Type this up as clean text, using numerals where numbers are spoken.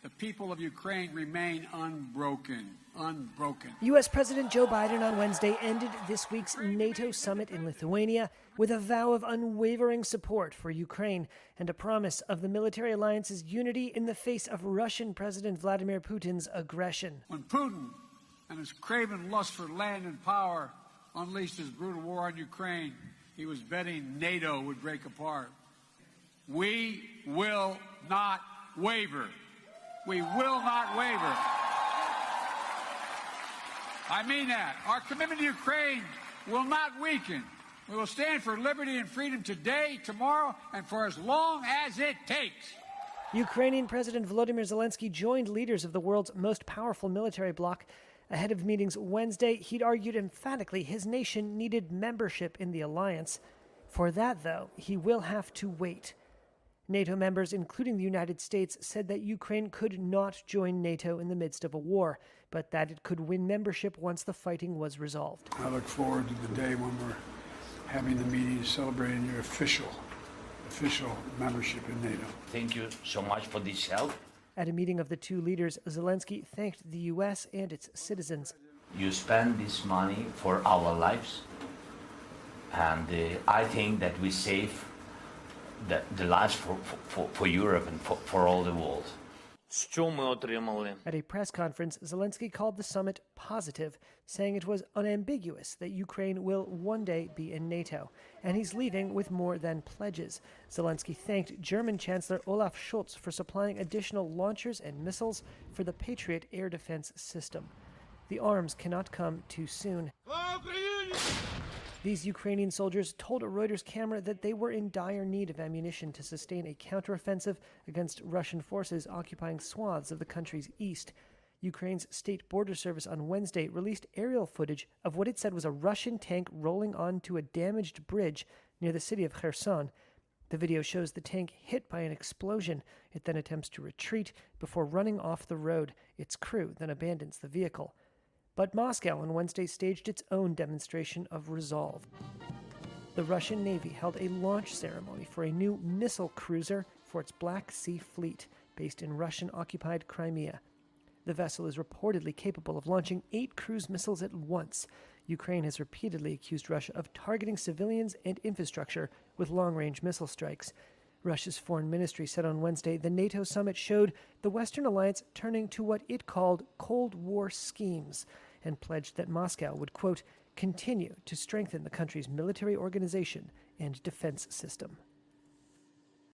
The people of Ukraine remain unbroken. U.S. President Joe Biden on Wednesday ended this week's NATO summit in Lithuania with a vow of unwavering support for Ukraine and a promise of the military alliance's unity in the face of Russian President Vladimir Putin's aggression. When Putin and his craven lust for land and power unleashed his brutal war on Ukraine, he was betting NATO would break apart. We will not waver. We will not waver. I mean that. Our commitment to Ukraine will not weaken. We will stand for liberty and freedom today, tomorrow, and for as long as it takes. Ukrainian President Volodymyr Zelensky joined leaders of the world's most powerful military bloc. Ahead of meetings Wednesday, he'd argued emphatically his nation needed membership in the alliance. For that, though, he will have to wait. NATO members, including the United States, said that Ukraine could not join NATO in the midst of a war, but that it could win membership once the fighting was resolved. I look forward to the day when we're having the meeting celebrating your official membership in NATO. Thank you so much for this help. At a meeting of the two leaders, Zelensky thanked the U.S. and its citizens. You spend this money for our lives, and I think that we save the lives for Europe and for all the world. At a press conference, Zelensky called the summit positive, saying it was unambiguous that Ukraine will one day be in NATO, and he's leaving with more than pledges. Zelensky thanked German Chancellor Olaf Scholz for supplying additional launchers and missiles for the Patriot air defense system. The arms cannot come too soon. These Ukrainian soldiers told a Reuters camera that they were in dire need of ammunition to sustain a counteroffensive against Russian forces occupying swaths of the country's east. Ukraine's State Border Service on Wednesday released aerial footage of what it said was a Russian tank rolling onto a damaged bridge near the city of Kherson. The video shows the tank hit by an explosion. It then attempts to retreat before running off the road. Its crew then abandons the vehicle. But Moscow on Wednesday staged its own demonstration of resolve. The Russian Navy held a launch ceremony for a new missile cruiser for its Black Sea Fleet, based in Russian-occupied Crimea. The vessel is reportedly capable of launching 8 cruise missiles at once. Ukraine has repeatedly accused Russia of targeting civilians and infrastructure with long-range missile strikes. Russia's foreign ministry said on Wednesday the NATO summit showed the Western alliance turning to what it called Cold War schemes, and pledged that Moscow would, quote, continue to strengthen the country's military organization and defense system.